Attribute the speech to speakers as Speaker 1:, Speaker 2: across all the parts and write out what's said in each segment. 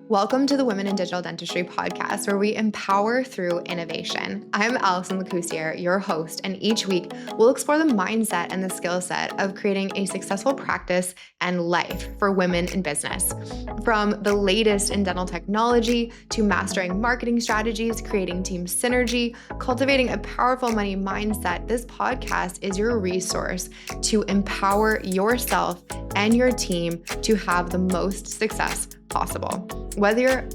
Speaker 1: Welcome to the Women in Digital Dentistry Podcast, where we empower through innovation. I'm Allison Lacoussiere, your host, and each week we'll explore the mindset and the skill set of creating a successful practice and life for women in business. From the latest in dental technology to mastering marketing strategies, creating team synergy, cultivating a powerful money mindset, this podcast is your resource to empower yourself and your team to have the most success possible. Whether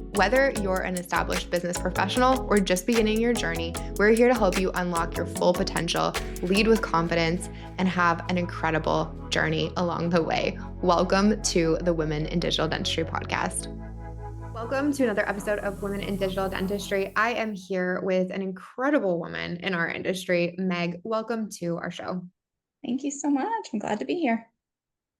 Speaker 1: you're an established business professional or just beginning your journey, we're here to help you unlock your full potential, lead with confidence, and have an incredible journey along the way. Welcome to the Women in Digital Dentistry Podcast. Welcome to another episode of Women in Digital Dentistry. I am here with an incredible woman in our industry, Meg. Welcome to our show.
Speaker 2: Thank you so much. I'm glad to be here.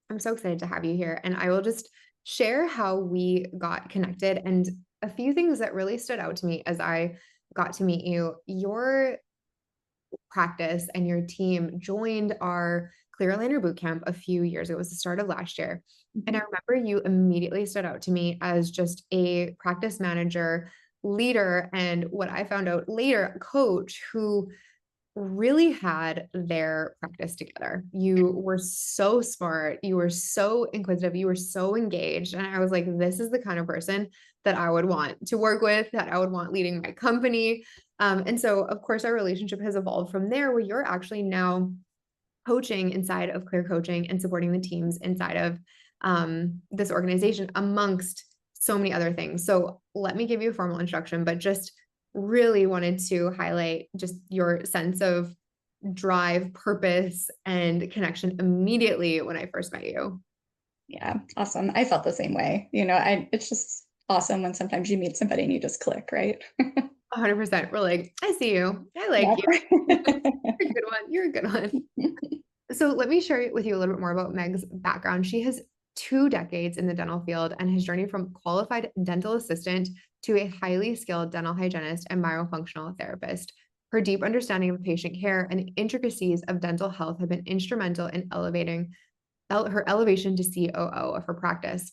Speaker 1: I'm so excited to have you here, and I will just share how we got connected and a few things that really stood out to me as I got to meet you. Your practice and your team joined our clear aligner bootcamp a few years ago. It was the start of last year. And I remember you immediately stood out to me as just a practice manager, leader, and what I found out later, a coach who really had their practice together. You were so smart. You were so inquisitive. You were so engaged. And I was like, this is the kind of person that I would want to work with, that I would want leading my company. And so, of course, our relationship has evolved from there, where you're actually now coaching inside of Clear Coaching and supporting the teams inside of this organization, amongst so many other things. So let me give you a formal introduction, but just really wanted to highlight just your sense of drive, purpose, and connection immediately when I first met you.
Speaker 2: Yeah, awesome. I felt the same way. It's just awesome when sometimes you meet somebody and you just click, right?
Speaker 1: 100%. We're like, I see you. I like you. You're a good one. You're a good one. So let me share with you a little bit more about Meg's background. She has 2 decades in the dental field and has journeyed from qualified dental assistant to a highly skilled dental hygienist and myofunctional therapist. Her deep understanding of patient care and the intricacies of dental health have been instrumental in elevating her elevation to COO of her practice.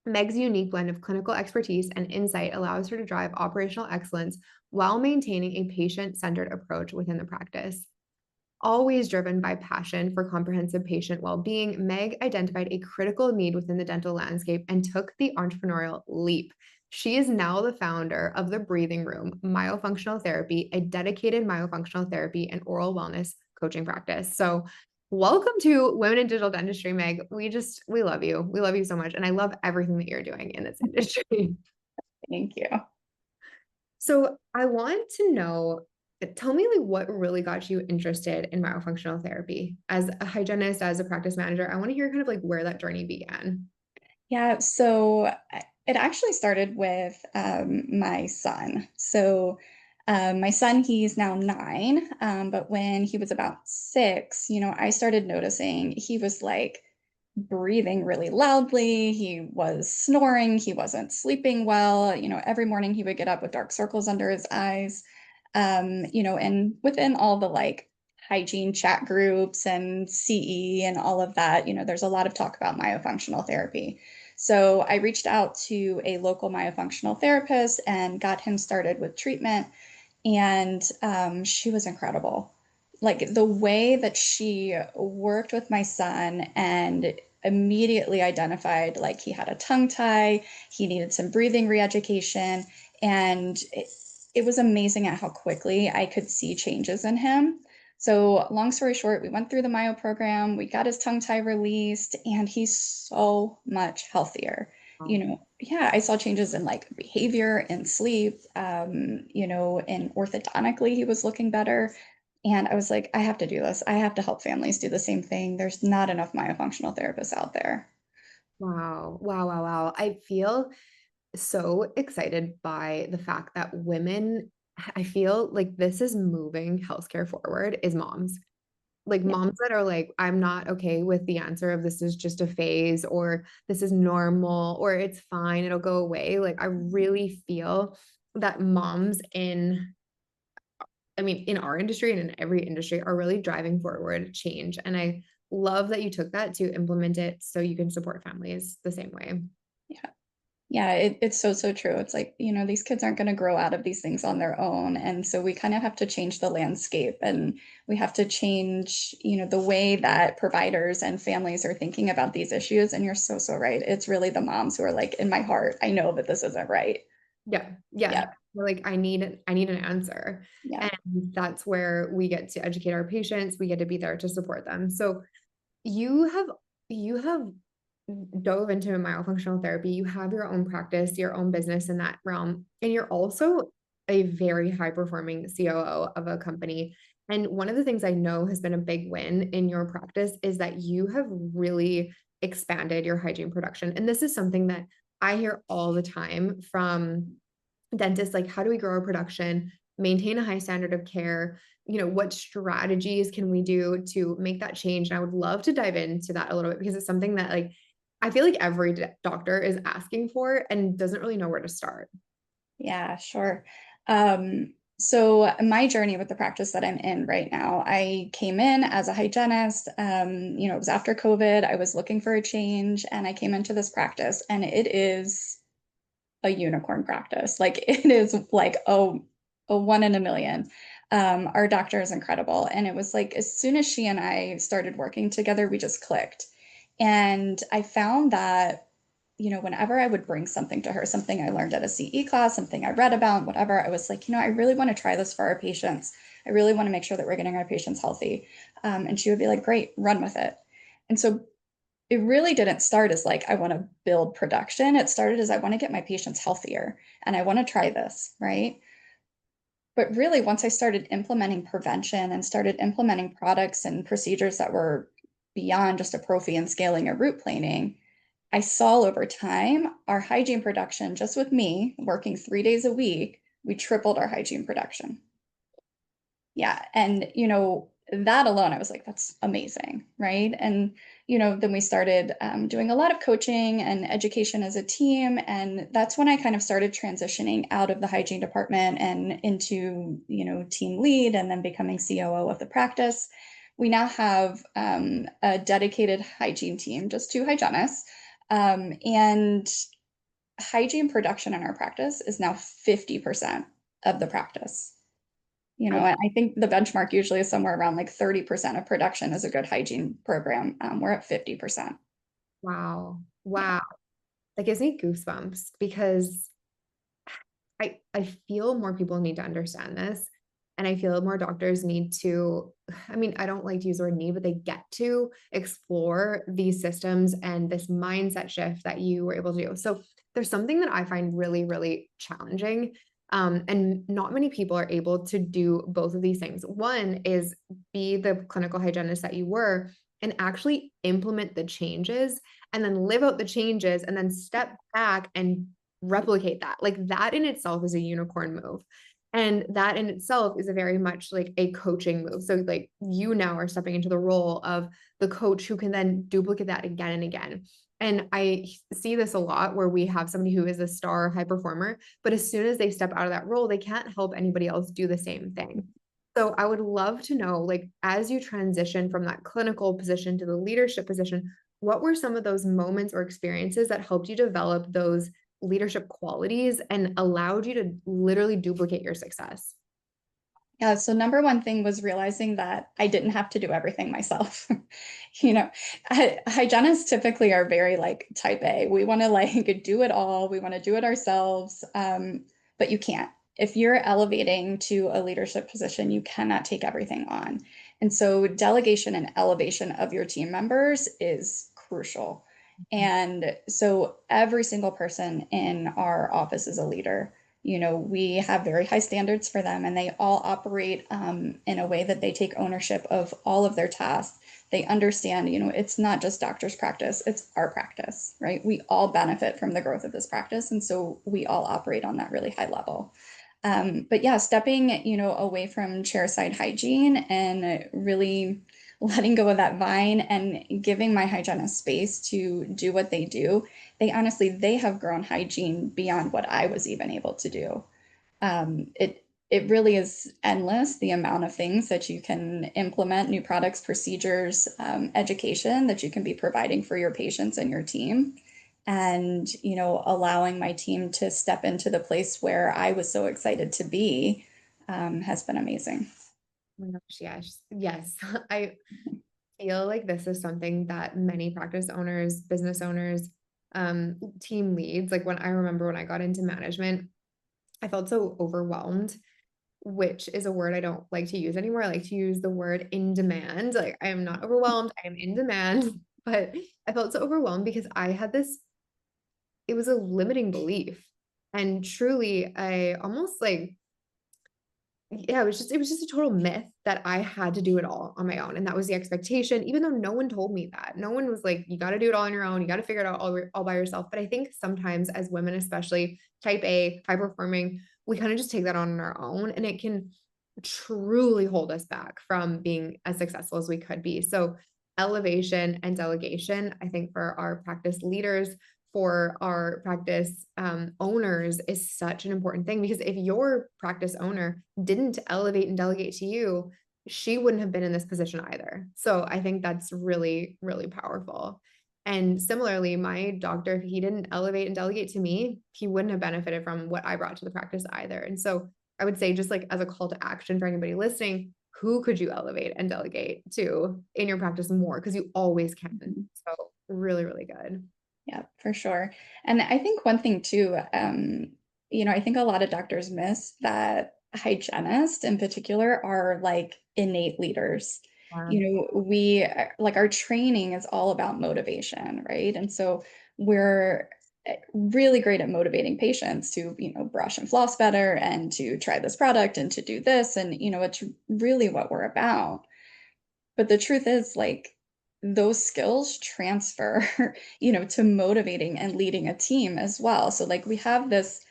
Speaker 1: Meg's unique blend of clinical expertise and insight allows her to drive operational excellence while maintaining a patient-centered approach within the practice. Always driven by passion for comprehensive patient well-being, Meg identified a critical need within the dental landscape and took the entrepreneurial leap. She is now the founder of the Breathing Room Myofunctional Therapy, a dedicated myofunctional therapy and oral wellness coaching practice. So welcome to Women in Digital Dentistry, Meg. We love you. We love you so much. And I love everything that you're doing in this industry.
Speaker 2: Thank you.
Speaker 1: So I want to know, tell me like what really got you interested in myofunctional therapy as a hygienist, as a practice manager. I want to hear kind of like where that journey began.
Speaker 2: Yeah, so it actually started with my son. So my son, he's now 9, but when he was about 6, I started noticing he was like breathing really loudly. He was snoring. He wasn't sleeping well. Every morning he would get up with dark circles under his eyes. And within all the like hygiene chat groups and CE and all of that, there's a lot of talk about myofunctional therapy. So I reached out to a local myofunctional therapist and got him started with treatment. And she was incredible. Like the way that she worked with my son and immediately identified like he had a tongue tie, he needed some breathing re-education, and it was amazing at how quickly I could see changes in him. So long story short, we went through the Myo program, we got his tongue tie released, and he's so much healthier. Yeah, I saw changes in like behavior and sleep, and orthodontically, he was looking better. And I was like, I have to do this. I have to help families do the same thing. There's not enough myofunctional therapists out there.
Speaker 1: Wow. Wow. Wow. Wow. I feel so excited by the fact that women, I feel like this is moving healthcare forward, is moms. Like
Speaker 2: Yeah.
Speaker 1: moms that are like, I'm not okay with the answer of this is just a phase, or this is normal, or it's fine, it'll go away. Like I really feel that moms in our industry and in every industry are really driving forward change. And I love that you took that to implement it so you can support families the same way.
Speaker 2: Yeah. Yeah, it's so, so true. It's like, these kids aren't going to grow out of these things on their own. And so we kind of have to change the landscape, and we have to change, the way that providers and families are thinking about these issues. And you're so, so right. It's really the moms who are like, in my heart, I know that this isn't right.
Speaker 1: Yeah. Yeah.
Speaker 2: Yeah.
Speaker 1: We're like, I need an answer.
Speaker 2: Yeah.
Speaker 1: And that's where we get to educate our patients. We get to be there to support them. So you have dove into myofunctional therapy. You have your own practice, your own business in that realm, and you're also a very high performing COO of a company. And one of the things I know has been a big win in your practice is that you have really expanded your hygiene production. And this is something that I hear all the time from dentists, like, how do we grow our production, maintain a high standard of care? What strategies can we do to make that change? And I would love to dive into that a little bit, because it's something that, like, I feel like every doctor is asking for and doesn't really know where to start.
Speaker 2: Yeah, sure. So my journey with the practice that I'm in right now, I came in as a hygienist. It was after COVID. I was looking for a change, and I came into this practice, and it is a unicorn practice. Like, it is like a one in a million. Our doctor is incredible. And it was like, as soon as she and I started working together, we just clicked. And I found that, whenever I would bring something to her, something I learned at a CE class, something I read about, whatever, I was like, I really want to try this for our patients. I really want to make sure that we're getting our patients healthy. And she would be like, great, run with it. And so it really didn't start as like, I want to build production. It started as, I want to get my patients healthier and I want to try this, right? But really, once I started implementing prevention and started implementing products and procedures that were beyond just a prophy and scaling or root planing, I saw over time our hygiene production, just with me working 3 days a week, we tripled our hygiene production. Yeah. And, that alone, I was like, that's amazing. Right. And, then we started doing a lot of coaching and education as a team. And that's when I kind of started transitioning out of the hygiene department and into, team lead, and then becoming COO of the practice. We now have a dedicated hygiene team, just two hygienists. And hygiene production in our practice is now 50% of the practice.
Speaker 1: Oh,
Speaker 2: I think the benchmark usually is somewhere around like 30% of production is a good hygiene program. We're at 50%.
Speaker 1: wow.
Speaker 2: Yeah.
Speaker 1: Wow. That gives me goosebumps, because I feel more people need to understand this. And I feel more doctors need to, I mean, I don't like to use the word need, but they get to explore these systems and this mindset shift that you were able to do. So there's something that I find really, really challenging. And not many people are able to do both of these things. One is be the clinical hygienist that you were and actually implement the changes and then live out the changes and then step back and replicate that. Like, that in itself is a unicorn move. And that in itself is a very much like a coaching move. So, like, you now are stepping into the role of the coach who can then duplicate that again and again. And I see this a lot where we have somebody who is a star high performer, but as soon as they step out of that role, they can't help anybody else do the same thing. So I would love to know, like, as you transition from that clinical position to the leadership position, what were some of those moments or experiences that helped you develop those leadership qualities and allowed you to literally duplicate your success?
Speaker 2: Yeah. So number one thing was realizing that I didn't have to do everything myself. Hygienists typically are very like type A. We want to like do it all. We want to do it ourselves. But you can't. If you're elevating to a leadership position, you cannot take everything on. And so delegation and elevation of your team members is crucial. And so every single person in our office is a leader. We have very high standards for them, and they all operate in a way that they take ownership of all of their tasks. They understand, it's not just doctor's practice, it's our practice, right? We all benefit from the growth of this practice. And so we all operate on that really high level. But yeah, stepping, away from chairside hygiene and really letting go of that vine and giving my hygienist space to do what they do. They have grown hygiene beyond what I was even able to do. It really is endless, the amount of things that you can implement, new products, procedures, education that you can be providing for your patients and your team. and, allowing my team to step into the place where I was so excited to be, has been amazing.
Speaker 1: Oh my gosh, yes. Yes. I feel like this is something that many practice owners, business owners, team leads, like when I remember when I got into management, I felt so overwhelmed, which is a word I don't like to use anymore. I like to use the word in demand. Like I am not overwhelmed, I am in demand. But I felt so overwhelmed because I had this, it was a limiting belief. And truly, I almost like, yeah, it was just a total myth that I had to do it all on my own. And that was the expectation, even though no one told me that. No one was like, you got to do it all on your own. You got to figure it out all by yourself. But I think sometimes as women, especially type A, high performing, we kind of just take that on our own and it can truly hold us back from being as successful as we could be. So elevation and delegation, I think for our practice leaders, for our practice owners is such an important thing because if your practice owner didn't elevate and delegate to you, she wouldn't have been in this position either. So I think that's really, really powerful. And similarly, my doctor, if he didn't elevate and delegate to me, he wouldn't have benefited from what I brought to the practice either. And so I would say, just like as a call to action for anybody listening, who could you elevate and delegate to in your practice more? Because you always can. So really, really good.
Speaker 2: Yeah, for sure. And I think one thing too, I think a lot of doctors miss that hygienists in particular are like innate leaders.
Speaker 1: Yeah.
Speaker 2: Like our training is all about motivation, right? And so we're really great at motivating patients to, brush and floss better and to try this product and to do this. And, it's really what we're about. But the truth is, like, those skills transfer, to motivating and leading a team as well. So like we have this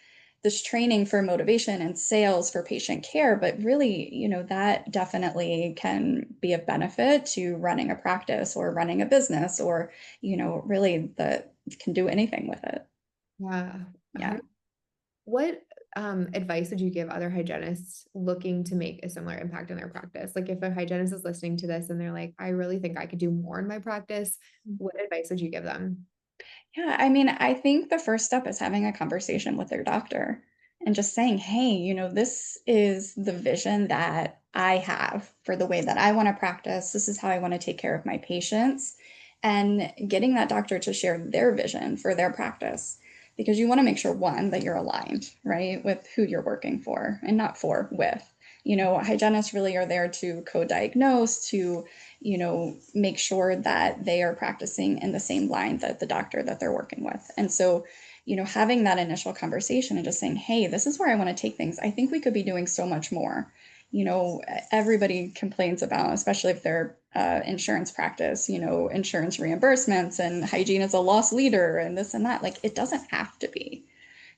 Speaker 2: training for motivation and sales for patient care, but really, that definitely can be a benefit to running a practice or running a business or, really that can do anything with it.
Speaker 1: Yeah.
Speaker 2: Yeah.
Speaker 1: What advice would you give other hygienists looking to make a similar impact in their practice? Like if a hygienist is listening to this and they're like, I really think I could do more in my practice, what advice would you give them?
Speaker 2: Yeah, I mean, I think the first step is having a conversation with their doctor and just saying, hey, this is the vision that I have for the way that I want to practice. This is how I want to take care of my patients. And getting that doctor to share their vision for their practice. Because you want to make sure, one, that you're aligned, right, with who you're working for and not for, with. Hygienists really are there to co-diagnose, to make sure that they are practicing in the same line that the doctor that they're working with. And so, having that initial conversation and just saying, hey, this is where I want to take things. I think we could be doing so much more. Everybody complains about, especially if they're insurance practice, insurance reimbursements and hygiene is a loss leader and this and that. Like, it doesn't have to be.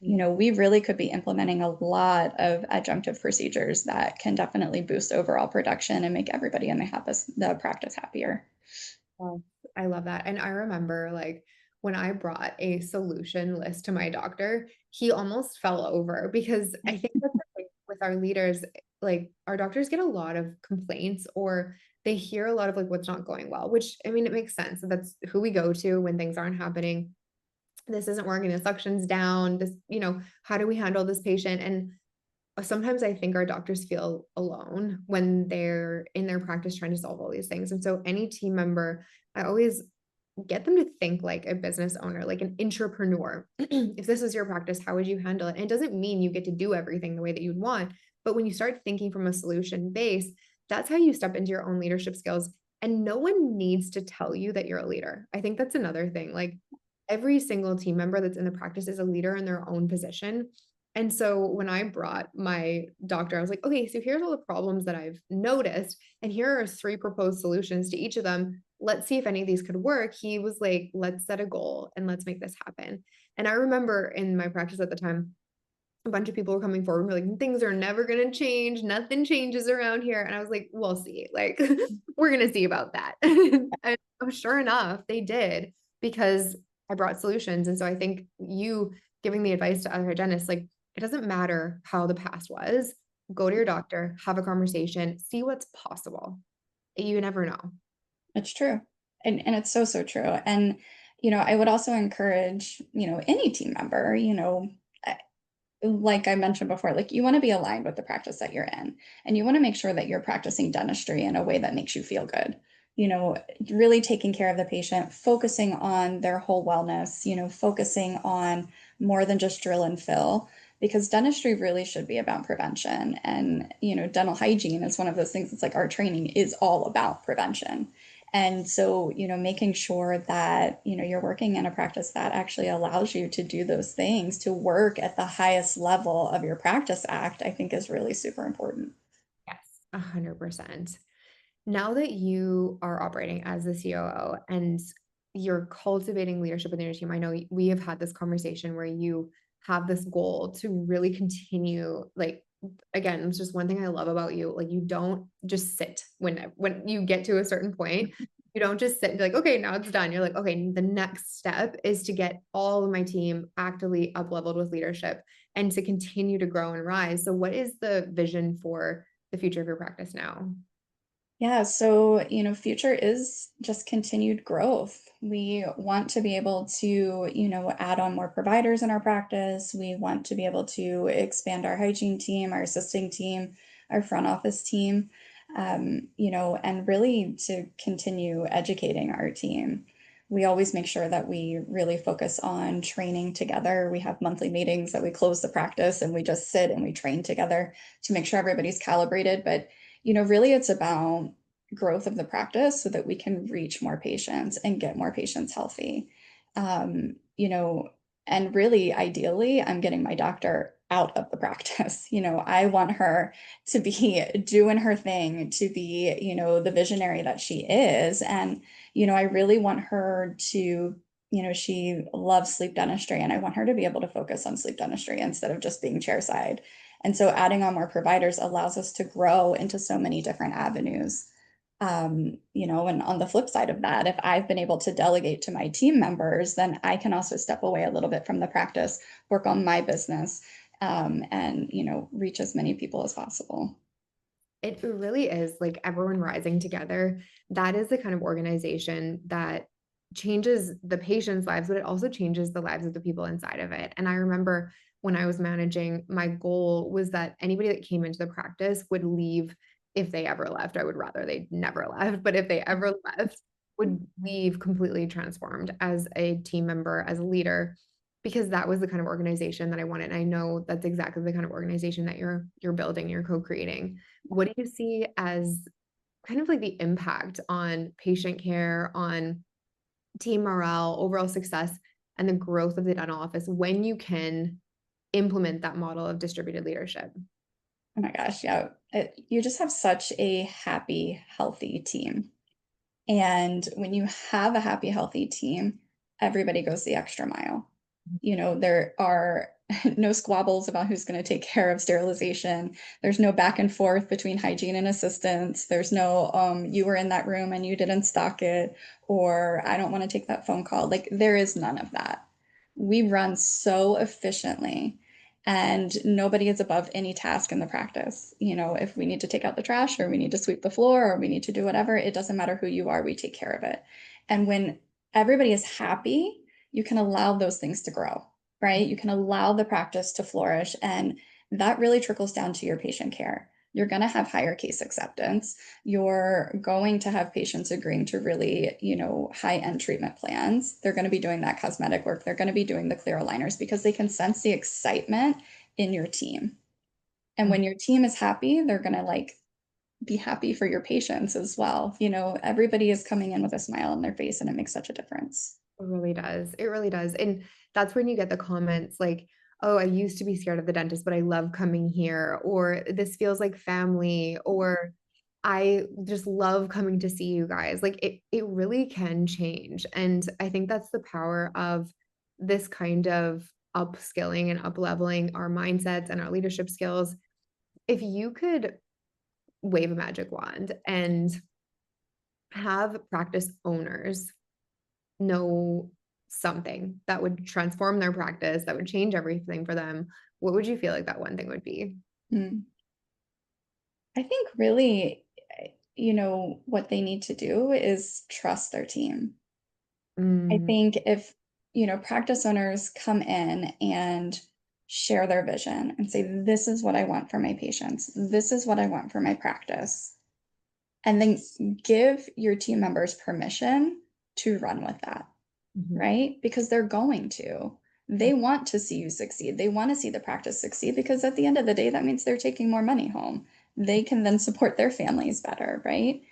Speaker 2: We really could be implementing a lot of adjunctive procedures that can definitely boost overall production and make everybody in the practice happier.
Speaker 1: Oh, I love that. And I remember like when I brought a solution list to my doctor, he almost fell over because I think that's the thing with our leaders, like our doctors get a lot of complaints or they hear a lot of like what's not going well, which I mean, it makes sense. That's who we go to when things aren't happening. This isn't working, the suction's down, this, how do we handle this patient? And sometimes I think our doctors feel alone when they're in their practice trying to solve all these things. And so any team member, I always get them to think like a business owner, like an entrepreneur. If this was your practice, how would you handle it? And it doesn't mean you get to do everything the way that you'd want, but when you start thinking from a solution base, that's how you step into your own leadership skills. And no one needs to tell you that you're a leader. I think that's another thing. Like every single team member that's in the practice is a leader in their own position. And so when I brought my doctor, I was like, okay, so here's all the problems that I've noticed, and here are 3 proposed solutions to each of them. Let's see if any of these could work. He was like, let's set a goal and let's make this happen. And I remember in my practice at the time, a bunch of people were coming forward and were like, things are never going to change. Nothing changes around here. And I was like, we'll see. Like, we're going to see about that. And sure enough, they did because I brought solutions. And so I think you giving the advice to other hygienists, like, it doesn't matter how the past was. Go to your doctor, have a conversation, see what's possible. You never know.
Speaker 2: It's true. And it's so, so true. And, I would also encourage, any team member, like I mentioned before, like you want to be aligned with the practice that you're in, and you want to make sure that you're practicing dentistry in a way that makes you feel good. Really taking care of the patient, focusing on their whole wellness, focusing on more than just drill and fill, because dentistry really should be about prevention. And, dental hygiene is one of those things. It's like our training is all about prevention. And so, making sure that, you're working in a practice that actually allows you to do those things, to work at the highest level of your practice act, I think is really super important.
Speaker 1: Yes, 100%. Now that you are operating as the COO and you're cultivating leadership within your team, I know we have had this conversation where you have this goal to really continue, like, again, it's just one thing I love about you. Like, you don't just sit when you get to a certain point. You don't just sit and be like, okay, now it's done. You're like, okay, the next step is to get all of my team actively up leveled with leadership and to continue to grow and rise. So what is the vision for the future of your practice now?
Speaker 2: Yeah, so, future is just continued growth. We want to be able to, add on more providers in our practice. We want to be able to expand our hygiene team, our assisting team, our front office team, and really to continue educating our team. We always make sure that we really focus on training together. We have monthly meetings that we close the practice and we just sit and we train together to make sure everybody's calibrated. But really it's about growth of the practice so that we can reach more patients and get more patients healthy. Um, you know, and really ideally, I'm getting my doctor out of the practice. I want her to be doing her thing, to be, the visionary that she is. And, I really want her to, she loves sleep dentistry and I want her to be able to focus on sleep dentistry instead of just being chairside. And so adding on more providers allows us to grow into so many different avenues. And on the flip side of that, if I've been able to delegate to my team members, then I can also step away a little bit from the practice, work on my business, and, reach as many people as possible.
Speaker 1: It really is like everyone rising together. That is the kind of organization that changes the patient's lives, but it also changes the lives of the people inside of it. And I remember when I was managing, my goal was that anybody that came into the practice would leave if they ever left. I would rather they never left, but if they ever left, would leave completely transformed as a team member, as a leader, because that was the kind of organization that I wanted. And I know that's exactly the kind of organization that you're building, you're co-creating. What do you see as kind of like the impact on patient care, on team morale, overall success, and the growth of the dental office when you can implement that model of distributed leadership?
Speaker 2: Oh my gosh, yeah. You just have such a happy, healthy team. And when you have a happy, healthy team, everybody goes the extra mile. There are no squabbles about who's going to take care of sterilization. There's no back and forth between hygiene and assistants. There's no, you were in that room and you didn't stock it, or I don't want to take that phone call. Like, there is none of that. We run so efficiently and nobody is above any task in the practice. If we need to take out the trash or we need to sweep the floor or we need to do whatever, it doesn't matter who you are, we take care of it. And when everybody is happy, you can allow those things to grow, right? You can allow the practice to flourish, and that really trickles down to your patient care. You're going to have higher case acceptance. You're going to have patients agreeing to really, high-end treatment plans. They're going to be doing that cosmetic work. They're going to be doing the clear aligners because they can sense the excitement in your team. And when your team is happy, they're going to be happy for your patients as well. Everybody is coming in with a smile on their face and it makes such a difference.
Speaker 1: It really does. It really does. And that's when you get the comments like, oh, I used to be scared of the dentist, but I love coming here, or this feels like family, or I just love coming to see you guys. Like it really can change. And I think that's the power of this kind of upskilling and upleveling our mindsets and our leadership skills. If you could wave a magic wand and have practice owners know something that would transform their practice, that would change everything for them, what would you feel like that one thing would be?
Speaker 2: Mm. I think really, what they need to do is trust their team. I
Speaker 1: Mm,
Speaker 2: think if, practice owners come in and share their vision and say, this is what I want for my patients, this is what I want for my practice, and then give your team members permission to run with that,
Speaker 1: mhm.
Speaker 2: right? Because they're going to. They want to see you succeed. They want to see the practice succeed because at the end of the day, that means they're taking more money home. They can then support their families better, right?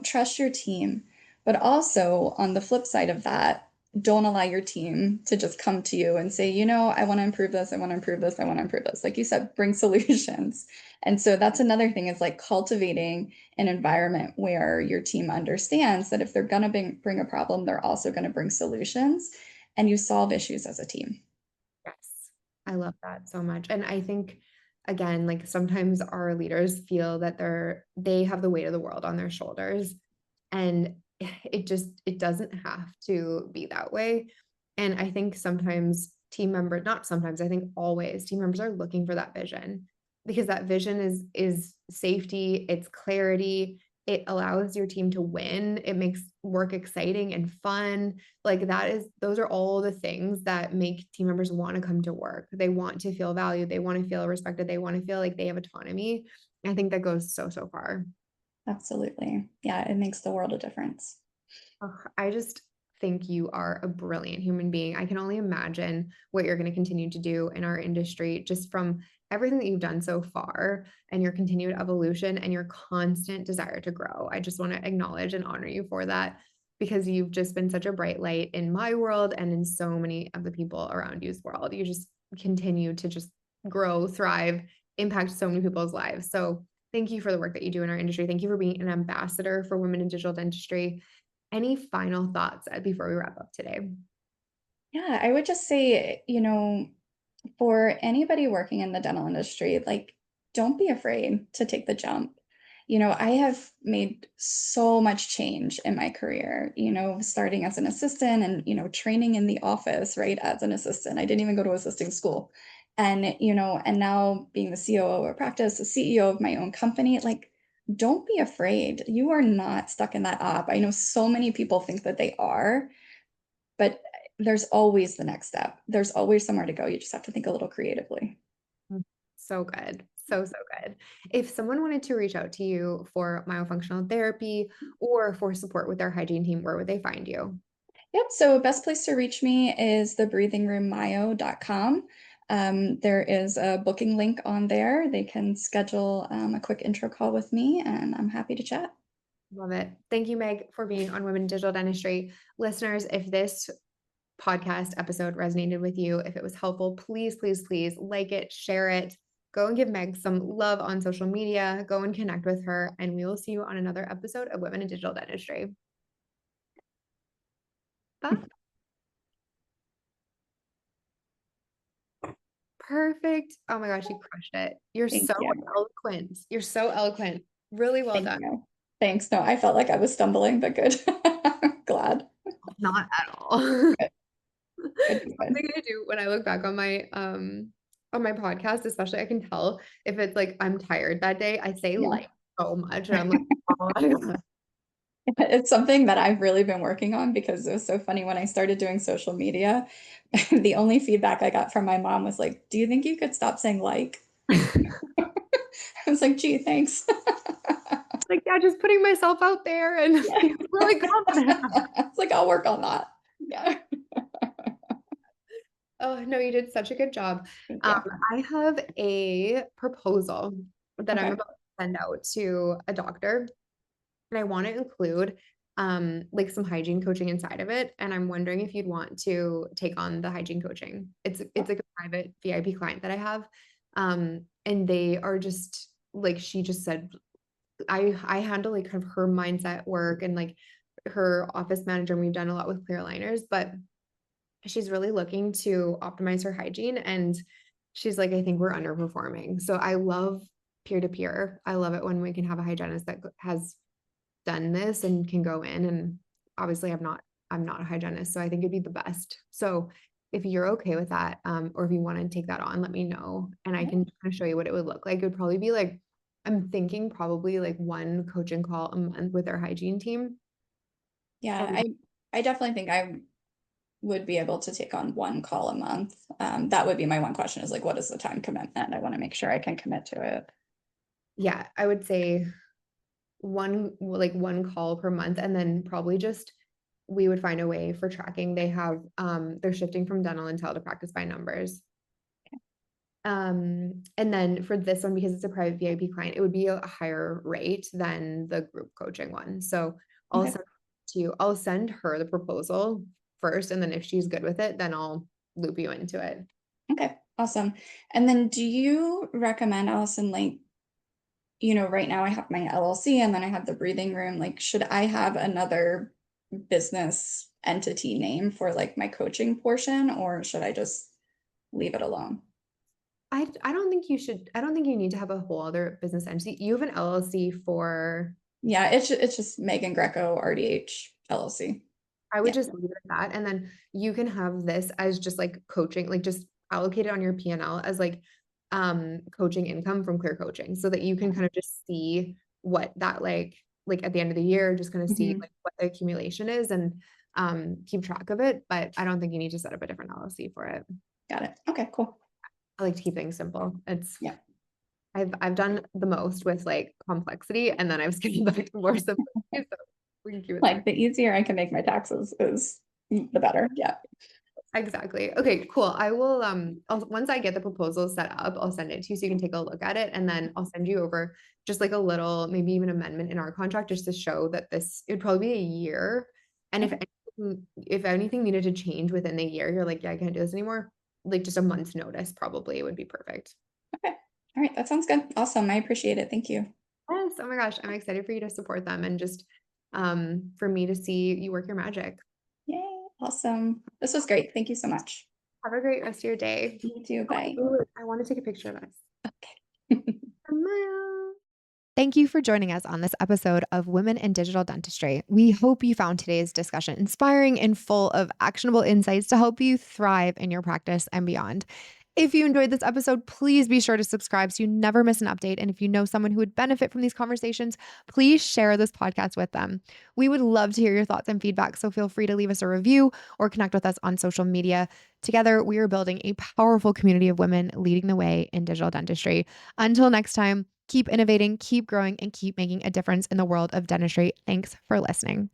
Speaker 2: Trust your team. But also, on the flip side of that, don't allow your team to just come to you and say, I want to improve this, I want to improve this, I want to improve this. Like you said, bring solutions. And so that's another thing is like cultivating an environment where your team understands that if they're going to bring a problem, they're also going to bring solutions and you solve issues as a team.
Speaker 1: Yes, I love that so much. And I think, again, like sometimes our leaders feel that they have the weight of the world on their shoulders. And it doesn't have to be that way. And I think sometimes team members, not sometimes, I think always team members are looking for that vision, because that vision is safety, it's clarity, it allows your team to win, it makes work exciting and fun. Like those are all the things that make team members want to come to work. They want to feel valued, they want to feel respected, they want to feel like they have autonomy. I think that goes so far.
Speaker 2: Absolutely. Yeah, it makes the world a difference.
Speaker 1: Ugh, I just think you are a brilliant human being. I can only imagine what you're going to continue to do in our industry just from everything that you've done so far and your continued evolution and your constant desire to grow. I just want to acknowledge and honor you for that, because you've just been such a bright light in my world and in so many of the people around you's world. You just continue to just grow, thrive, impact so many people's lives. So thank you for the work that you do in our industry. Thank you for being an ambassador for women in digital dentistry. Any final thoughts before we wrap up today?
Speaker 2: Yeah, I would just say, for anybody working in the dental industry, like, don't be afraid to take the jump. I have made so much change in my career, starting as an assistant and, training in the office, right, as an assistant. I didn't even go to assisting school. And now being the COO of a practice, the CEO of my own company, like, don't be afraid. You are not stuck in that op. I know so many people think that they are, but there's always the next step. There's always somewhere to go. You just have to think a little creatively.
Speaker 1: Mm. So good. So good. If someone wanted to reach out to you for myofunctional therapy or for support with their hygiene team, where would they find you?
Speaker 2: Yep. So best place to reach me is the breathingroommyo.com. There is a booking link on there. They can schedule a quick intro call with me, and I'm happy to chat.
Speaker 1: Love it. Thank you, Meg, for being on Women in Digital Dentistry. Listeners, if this podcast episode resonated with you, if it was helpful, please like it, share it. Go and give Meg some love on social media. Go and connect with her. And we will see you on another episode of Women in Digital Dentistry. Bye. Perfect. Oh my gosh, you crushed it. You're
Speaker 2: Thank
Speaker 1: so
Speaker 2: you.
Speaker 1: eloquent. You're so eloquent. Really well
Speaker 2: Thank
Speaker 1: done.
Speaker 2: you. Thanks. No, I felt like I was stumbling, but good. Glad.
Speaker 1: Not at all.
Speaker 2: Good. Good. Good.
Speaker 1: Something I do when I look back on my podcast, especially I can tell if it's like I'm tired that day. I say
Speaker 2: Yeah.
Speaker 1: like so much and I'm like, oh my God.
Speaker 2: It's something that I've really been working on because it was so funny when I started doing social media. The only feedback I got from my mom was like, "Do you think you could stop saying like?" I was like, "Gee, thanks."
Speaker 1: Like, yeah, just putting myself out there and
Speaker 2: Yeah.
Speaker 1: feeling really confident.
Speaker 2: It's like, I'll work on that. Yeah.
Speaker 1: Oh, no, you did such a good job.
Speaker 2: Thank you.
Speaker 1: I have a proposal that I'm
Speaker 2: Okay.
Speaker 1: about to send out to a doctor, and I want to include like some hygiene coaching inside of it. And I'm wondering if you'd want to take on the hygiene coaching. It's like a private VIP client that I have. And they are just like she just said, I handle like kind of her mindset work and like her office manager, and we've done a lot with clear aligners, but she's really looking to optimize her hygiene. And she's like, I think we're underperforming. So I love peer to peer. I love it when we can have a hygienist that has done this and can go in. And obviously I'm not a hygienist, so I think it'd be the best. So if you're okay with that, or if you want to take that on, let me know and I can kind of show you what it would look like. It would probably be like, I'm thinking probably like one coaching call a month with our hygiene team.
Speaker 2: Yeah,
Speaker 1: And
Speaker 2: I I definitely think I would be able to take on one call a month. That would be my one question is like, what is the time commitment? I want to make sure I can commit to it.
Speaker 1: Yeah, I would say one call per month, and then probably just we would find a way for tracking. They have they're shifting from dental and tele to practice by numbers. And then for this one, because it's a private VIP client, it would be a higher rate than the group coaching one. So I'll
Speaker 2: Okay.
Speaker 1: send I'll send her the proposal first, and then if she's good with it, then I'll loop you into it.
Speaker 2: Okay. Awesome. And then do you recommend, Allison, like, right now I have my LLC and then I have the breathing room. Like, should I have another business entity name for like my coaching portion, or should I just leave it alone?
Speaker 1: I don't think you should. I don't think you need to have a whole other business entity. You have an LLC for.
Speaker 2: Yeah, it's just Megan Greco RDH LLC.
Speaker 1: I would
Speaker 2: Yeah.
Speaker 1: just leave it at that, and then you can have this as just like coaching, like just allocate it on your P&L as like coaching income from clear coaching, so that you can kind of just see what that like at the end of the year, just kind of see
Speaker 2: Mhm.
Speaker 1: like what the accumulation is, and keep track of it. But I don't think you need to set up a different LLC for it.
Speaker 2: Got it. Okay, cool.
Speaker 1: I like to keep things simple. It's
Speaker 2: Yeah.
Speaker 1: I've done the most with like complexity, and then I've scaled back to more simplicity. So we can keep it
Speaker 2: Like
Speaker 1: simple.
Speaker 2: the easier I can make my taxes is the better. Yeah.
Speaker 1: Exactly. Okay, cool. I will once I get the proposal set up, I'll send it to you so you can take a look at it, and then I'll send you over just like a little, maybe even amendment in our contract, just to show that this it would probably be a year. And
Speaker 2: Okay.
Speaker 1: if anything needed to change within the year, you're like, yeah, I can't do this anymore. Like just a month's notice probably would be perfect.
Speaker 2: Okay. All right. That sounds good. Awesome. I appreciate it. Thank you.
Speaker 1: Yes. Oh my gosh, I'm excited for you to support them and just for me to see you work your magic.
Speaker 2: Yay. Awesome. This was great. Thank you so much.
Speaker 1: Have a great rest of your day.
Speaker 2: You too. Bye.
Speaker 1: Ooh, I want to take a picture of us.
Speaker 2: Okay.
Speaker 1: Smile. Thank you for joining us on this episode of Women in Digital Dentistry. We hope you found today's discussion inspiring and full of actionable insights to help you thrive in your practice and beyond. If you enjoyed this episode, please be sure to subscribe so you never miss an update. And if you know someone who would benefit from these conversations, please share this podcast with them. We would love to hear your thoughts and feedback, so feel free to leave us a review or connect with us on social media. Together, we are building a powerful community of women leading the way in digital dentistry. Until next time, keep innovating, keep growing, and keep making a difference in the world of dentistry. Thanks for listening.